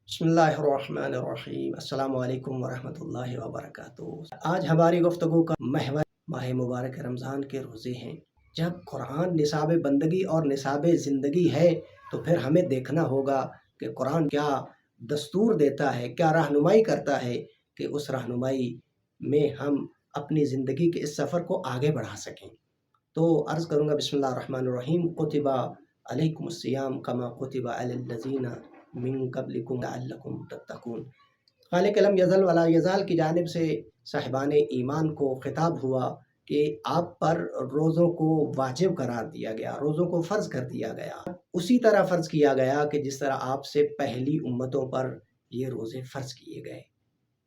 बिस्मिल्लाहिर्रहमानिर्रहीम। अस्सलामु अलैकुम वरहमतुल्लाहि वबरकातुहू। आज हमारी गुफ्तगू का महवर माह मुबारक रमज़ान के रोज़े हैं। जब कुरान निसाब बंदगी और निसाब ज़िंदगी है तो फिर हमें देखना होगा कि कुरान क्या दस्तूर देता है, क्या रहनुमाई करता है कि उस रहनुमाई में हम अपनी ज़िंदगी के इस सफ़र को आगे बढ़ा सकें। तो अर्ज़ करूँगा बिस्मिल्लाहिर्रहमानिर्रहीम। कुतिबा अलैकुमुस्सियाम कमा कुतिबा अलल लज़ीना मिन क़ब्लिकुम लअल्लकुम तत्तक़ून। खालिक़ लम यज़ल वला यज़ाल की जानिब से साहिबाने ईमान को खिताब हुआ कि आप पर रोज़ों को वाजिब करार दिया गया, रोज़ों को फ़र्ज़ कर दिया गया। उसी तरह फ़र्ज़ किया गया कि जिस तरह आपसे पहली उम्मतों पर ये रोज़े फ़र्ज़ किए गए।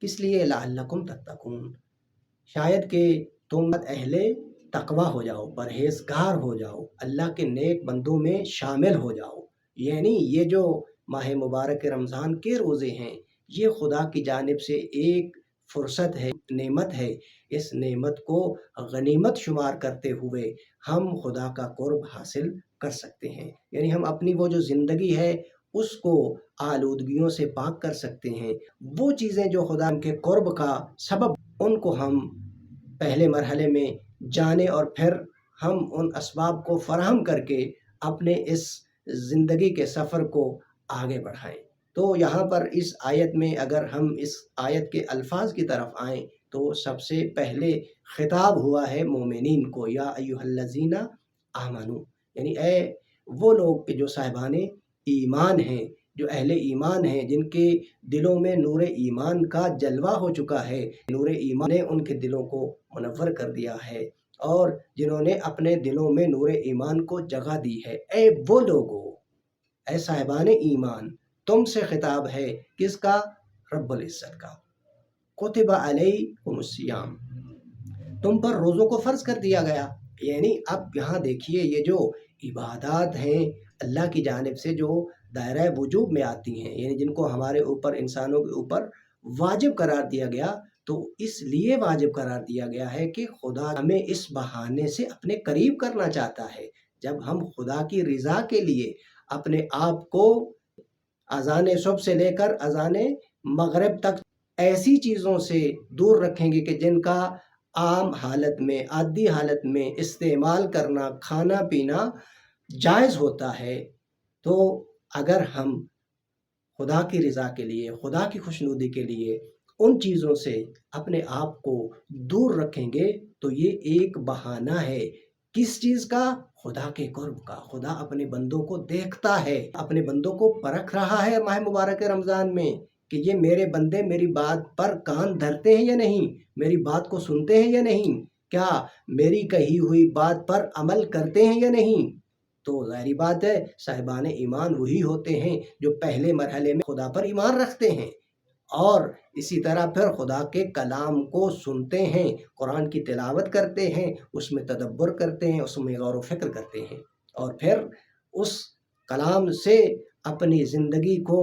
किस लिए? लअल्लकुम तत्तक़ून, शायद कि तुम अहले तक़वा हो जाओ, परहेज़गार हो जाओ, अल्लाह के नेक बंदों में शामिल हो जाओ। यानी ये जो माह मुबारक रमज़ान के रोज़े हैं, ये खुदा की जानिब से एक फ़ुर्सत है, नेमत है। इस नेमत को गनीमत शुमार करते हुए हम खुदा का कुर्ब हासिल कर सकते हैं। यानी हम अपनी वो जो ज़िंदगी है उसको आलूदगियों से पाक कर सकते हैं। वो चीज़ें जो खुदा के कुर्ब का सबब, उनको हम पहले मरहले में जाने और फिर हम उन असबाब को फराहम करके अपने इस ज़िंदगी के सफ़र को आगे बढ़ाएं। तो यहाँ पर इस आयत में अगर हम इस आयत के अल्फाज की तरफ आएँ तो सबसे पहले खिताब हुआ है मोमिनीन को, या अय्युहल्लज़ीना आमनू, यानी ए वो लोग कि जो साहिबाने ईमान हैं, जो अहले ईमान हैं, जिनके दिलों में नूर ईमान का जलवा हो चुका है। नूर ईमान ने उनके दिलों को मुनव्वर कर दिया है और जिन्होंने अपने दिलों में नूर ईमान को जगह दी है। ए वो लोगो, ऐ साहिबान ईमान, तुमसे खिताब है। किसका? रब्बुल इज़्ज़त का। कुतिबा अलैकुमुस्सियाम, तुम पर रोज़ों को फ़र्ज़ कर दिया गया। यानी अब यहाँ देखिए, ये जो इबादत हैं अल्लाह की जानिब से जो दायरा वजूब में आती हैं, यानी जिनको हमारे ऊपर, इंसानों के ऊपर वाजिब करार दिया गया, तो इसलिए वाजिब करार दिया गया है कि खुदा हमें इस बहाने से अपने करीब करना चाहता है। जब हम खुदा की रिज़ा के लिए अपने आप को अज़ान सुबह से लेकर अज़ान मगरिब तक ऐसी चीज़ों से दूर रखेंगे कि जिनका आम हालत में, आदी हालत में इस्तेमाल करना, खाना पीना जायज़ होता है, तो अगर हम खुदा की रज़ा के लिए, खुदा की खुशनुदी के लिए उन चीज़ों से अपने आप को दूर रखेंगे तो ये एक बहाना है। किस चीज़ का? खुदा के कुर्ब का। खुदा अपने बंदों को देखता है, अपने बंदों को परख रहा है माह मुबारक रमज़ान में कि ये मेरे बंदे मेरी बात पर कान धरते हैं या नहीं, मेरी बात को सुनते हैं या नहीं, क्या मेरी कही हुई बात पर अमल करते हैं या नहीं। तो ज़ाहिर बात है साहिबान ईमान वही होते हैं जो पहले मरहले में खुदा पर ईमान रखते हैं और इसी तरह फिर खुदा के कलाम को सुनते हैं, कुरान की तिलावत करते हैं, उसमें तदब्बर करते हैं, उसमें गौर व फ़िक्र करते हैं और फिर उस कलाम से अपनी ज़िंदगी को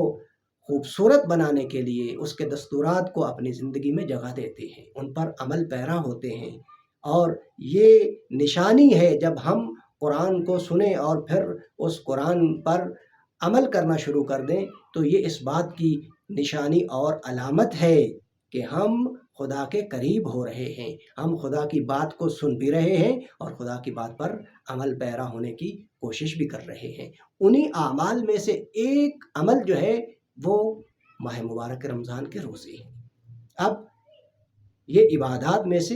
खूबसूरत बनाने के लिए उसके दस्तूरात को अपनी ज़िंदगी में जगह देते हैं, उन पर अमल पैरा होते हैं। और ये निशानी है, जब हम कुरान को सुने और फिर उस कुरान पर अमल करना शुरू कर दें तो ये इस बात की निशानी और अलामत है कि हम खुदा के करीब हो रहे हैं, हम खुदा की बात को सुन भी रहे हैं और खुदा की बात पर अमल पैरा होने की कोशिश भी कर रहे हैं। उन्हीं आमाल में से एक अमल जो है वो माह मुबारक रमज़ान के रोज़े हैं। अब ये इबादत में से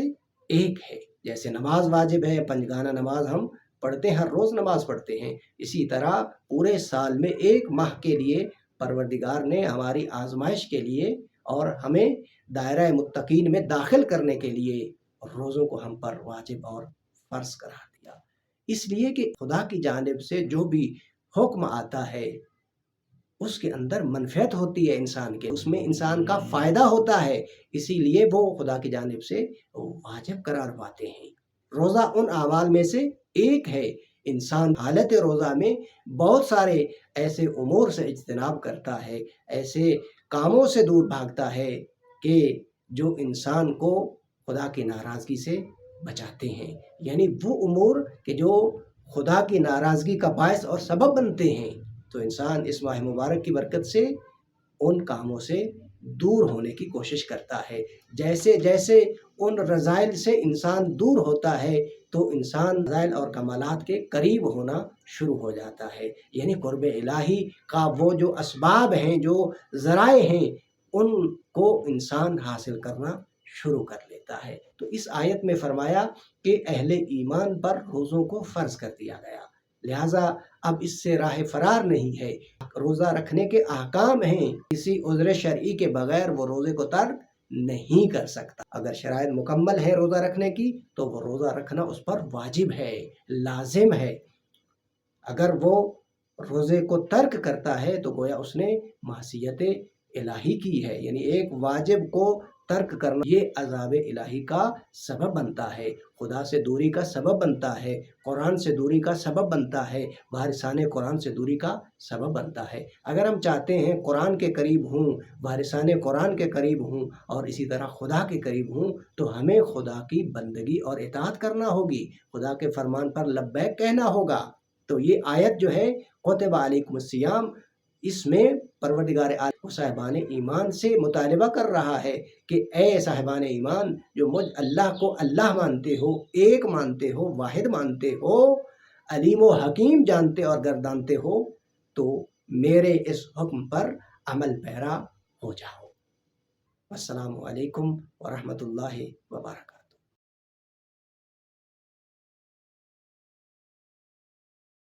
एक है। जैसे नमाज वाजिब है, पंजगाना नमाज हम पढ़ते हैं, हर रोज़ नमाज पढ़ते हैं, इसी तरह पूरे साल में एक माह के लिए परवरदिगार ने हमारी आजमाइश के लिए और हमें दायरा मुत्तकीन में दाखिल करने के लिए रोज़ों को हम पर वाजिब और फ़र्ज़ करार दिया। इसलिए कि खुदा की जानिब से जो भी हुक्म आता है उसके अंदर मनफ़ियत होती है इंसान के, उसमें इंसान का फ़ायदा होता है, इसीलिए वो खुदा की जानिब से वाजिब करार पाते हैं। रोज़ा उन अमाल में से एक है। इंसान हालत रोज़ा में बहुत सारे ऐसे उमूर से इज्तिनाब करता है, ऐसे कामों से दूर भागता है कि जो इंसान को खुदा की नाराज़गी से बचाते हैं। यानी वो उमूर कि जो खुदा की नाराज़गी का बायस और सबब बनते हैं। तो इंसान इस माह मुबारक की बरकत से ان کاموں سے دور ہونے کی کوشش کرتا ہے۔ جیسے جیسے ان رذائل سے انسان دور ہوتا ہے تو انسان رذائل اور کمالات کے قریب ہونا شروع ہو جاتا ہے، یعنی قرب الہی کا وہ جو اسباب ہیں، جو ذرائع ہیں، ان کو انسان حاصل کرنا شروع کر لیتا ہے۔ تو اس آیت میں فرمایا کہ اہل ایمان پر روزوں کو فرض کر دیا گیا، لہٰذا اب اس سے راہ فرار نہیں ہے۔ روزہ رکھنے کے احکام ہیں، کسی عذر شرعی کے بغیر وہ روزے کو ترک نہیں کر سکتا۔ اگر شرائط مکمل ہے روزہ رکھنے کی تو وہ روزہ رکھنا اس پر واجب ہے، لازم ہے۔ اگر وہ روزے کو ترک کرتا ہے تو گویا اس نے معصیت الہی کی ہے، یعنی ایک واجب کو ترک کرنا یہ عذاب الہی کا سبب بنتا ہے، خدا سے دوری کا سبب بنتا ہے، قرآن سے دوری کا سبب بنتا ہے، وارثان قرآن سے دوری کا سبب بنتا ہے۔ اگر ہم چاہتے ہیں قرآن کے قریب ہوں، وارثان قرآن کے قریب ہوں اور اسی طرح خدا کے قریب ہوں تو ہمیں خدا کی بندگی اور اطاعت کرنا ہوگی، خدا کے فرمان پر لبیک کہنا ہوگا۔ تو یہ آیت جو ہے کتب علیکم الصیام، اس میں پروردگار عالم صاحبان ایمان سے مطالبہ کر رہا ہے کہ اے صاحبان ایمان جو مجھ اللہ کو اللہ مانتے ہو، ایک مانتے ہو، واحد مانتے ہو، علیم و حکیم جانتے اور گردانتے ہو، تو میرے اس حکم پر عمل پیرا ہو جاؤ۔ السلام علیکم ورحمۃ اللہ وبرکاتہ۔